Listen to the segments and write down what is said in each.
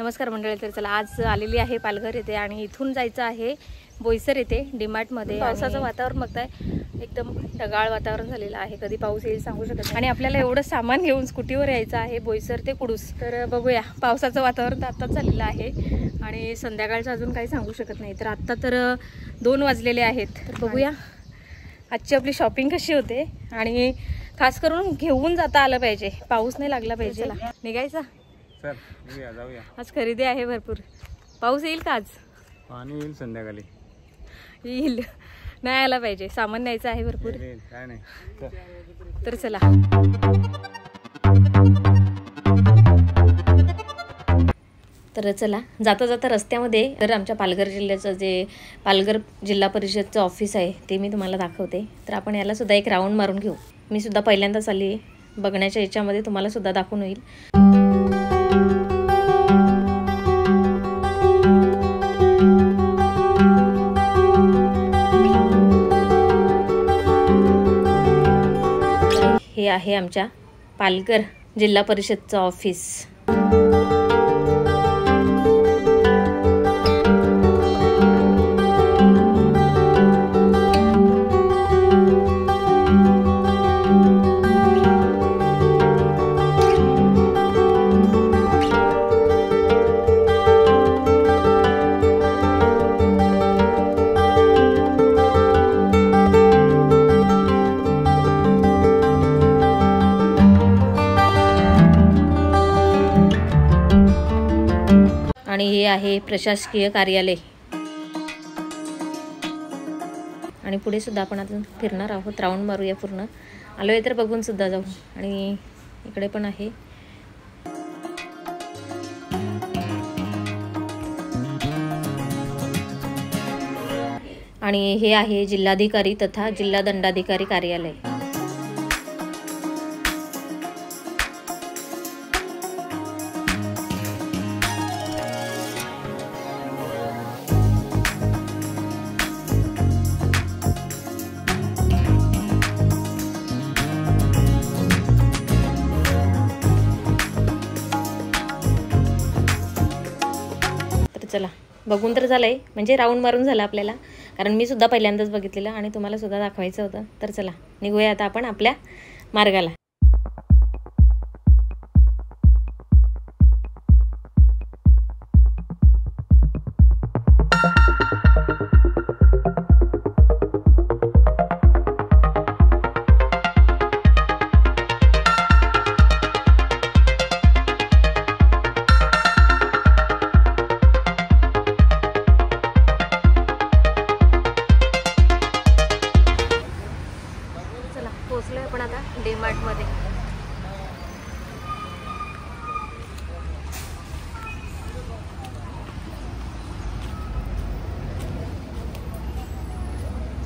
नमस्कार मंडळी, तर चला आज आलेली आहे पालघर येथे आणि इथून जायचं आहे बोईसर येथे डीमार्टमध्ये। पावसाचं वातावरण बघताय, एकदम ढगाळ वातावरण झालेलं आहे, कधी पाऊस येईल सांगू शकत नाही। आणि आपल्याला एवढं सामान घेऊन स्कूटीवर यायचं आहे बोईसर ते कुडूस। तर बघूया, पावसाचं वातावरण तर आत्ताच झालेलं आहे आणि संध्याकाळचं अजून काही सांगू शकत नाही। तर आत्ता तर 2 वाजलेले आहेत। तर बघूया आजची आपली शॉपिंग कशी होते आणि खास करून घेऊन जाता आलं पाहिजे, पाऊस नाही लागला पाहिजे। निघायचा सर, जाऊया। आज खरेदी आहे भरपूर। पाऊस येईल का आज? पाणी येईल संध्याकाळी, येईल, नाही आला पाहिजे, सामान न्यायचं आहे भरपूर। काय नाही तर चला तर चला जाता जाता रस्त्यामध्ये तर आमच्या पालघर जिल्ह्याचं जे पालघर जिल्हा परिषदचं ऑफिस आहे ते मी तुम्हाला दाखवते। तर आपण याला सुद्धा एक राऊंड मारून घेऊ। मी सुद्धा पहिल्यांदाच आली आहे, बघण्याच्या याच्यामध्ये तुम्हाला सुद्धा दाखवून होईल। हे आहे आमच्या पालघर जिल्हा परिषदचं ऑफिस। आणि हे आहे प्रशासकीय कार्यालय आणि पुढे सुद्धा आपण अजून फिरणार आहोत, राऊंड मारूया पूर्ण। आलोय तर बघून सुद्धा जाऊ। आणि इकडे पण आहे आणि हे आहे जिल्हाधिकारी तथा जिल्हा दंडाधिकारी कार्यालय। चला बघून तर झालंय, म्हणजे राऊंड मारून झाला आपल्याला, कारण मी सुद्धा पहिल्यांदाच बघितलेलं आणि तुम्हाला सुद्धा दाखवायचं होतं। तर चला निघूया आता आपण आपल्या मार्गाला। पोहोचलोय आपण आता डीमार्ट मध्ये।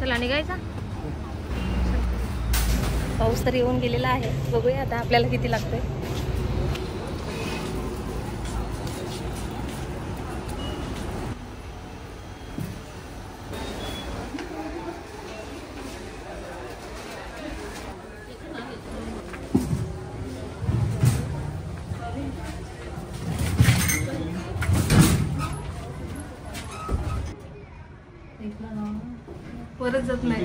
चला निघायचा। पाऊस तर येऊन गेलेला आहे, बघूया आता आपल्याला किती लागतोय। परत जात नाही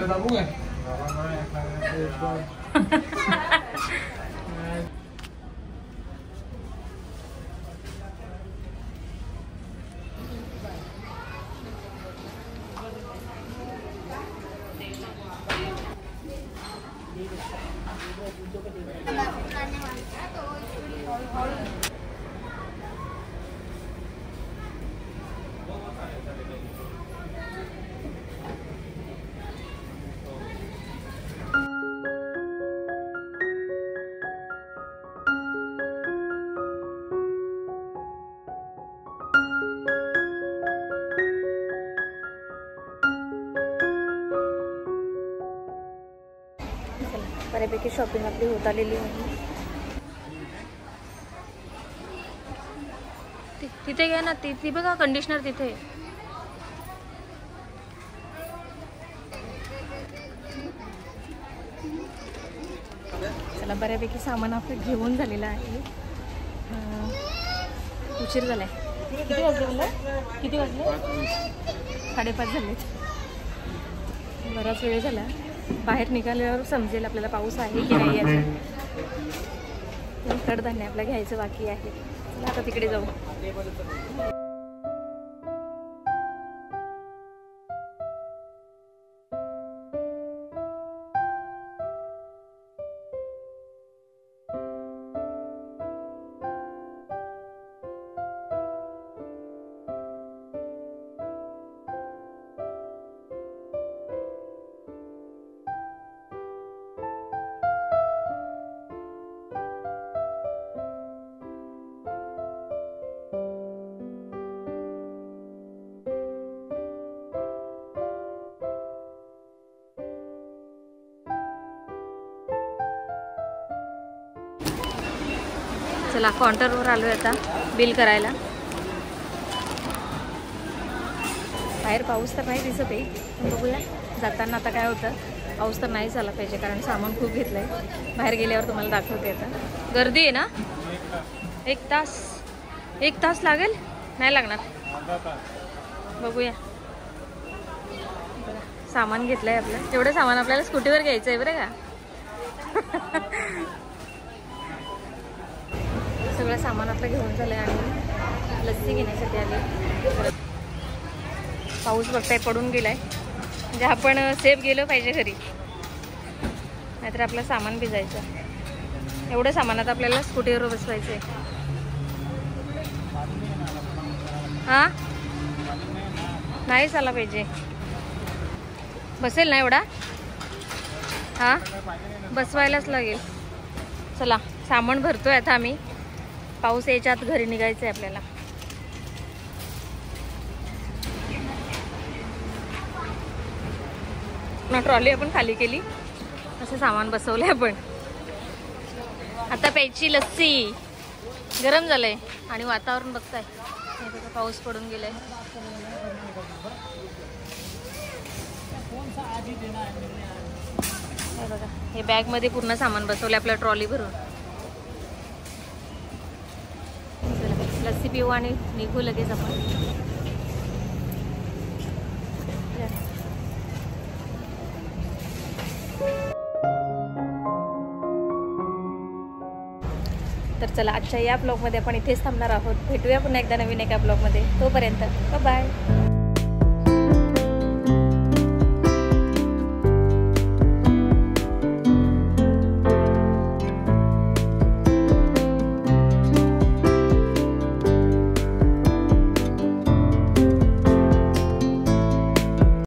बऱ्यापैकी शॉपिंग आपली होत आलेली आहे। तिथे घ्या ना, ती बघा कंडिशनर तिथे। चला बऱ्यापैकी सामान आपलं घेऊन झालेलं आहे, उशीर झालाय। किती वाजले बोलला? किती वाजले? 5:30 झाले. बराच वेळ झाला. बाहेर निघाल्यावर समजेल आपल्याला पाऊस आहे की नाही आहे. कडधान्य आपल्याला घ्यायचं बाकी आहे. चला आता तिकडे जाऊ. चला काउंटरवर आलोय आता बिल करायला. बाहेर पाऊस तर नाही दिसत आहे, बघूया जाताना आता काय होतं. पाऊस तर नाही झाला पाहिजे कारण सामान खूप घेतलंय. बाहेर गेल्यावर तुम्हाला दाखवते. आता गर्दी आहे ना. 1 तास लागेल. नाही लागणार, बघूया. सामान घेतलंय आपलं. तेवढं सामान आपल्याला स्कूटीवर घ्यायचं आहे बरं का. सगळं सामान आपलं घेऊन झालं आणि लस्सी घेण्यासाठी आले. पाऊस बघताय पडून गेलाय, म्हणजे आपण सेफ गेलो पाहिजे घरी, नाहीतर आपलं सामान भिजायचं. एवढं सामानात आपल्याला स्कूटीवर बसवायचं आहे. हां नाही झाला पाहिजे. बसेल ना एवढा. हां बसवायलाच लागेल. चला सामान भरतोय आता आम्ही. पाऊस यायच्या आत घरी निघायचं आहे आपल्याला. ट्रॉली आपण खाली केली. असं सामान बसवलंय आपण. आता प्यायची लस्सी. गरम झालंय आणि वातावरण बघताय पाऊस पडून गेलाय. हे बघा, हे बॅग मध्ये पूर्ण सामान बसवलं आपल्या ट्रॉली भरून. लस्सी पिऊ आणि निघू लगेच आपण. तर चला आजच्या या ब्लॉगमध्ये आपण इथेच थांबणार आहोत. भेटूया पुन्हा एकदा नवीन एका ब्लॉगमध्ये. तोपर्यंत बाय.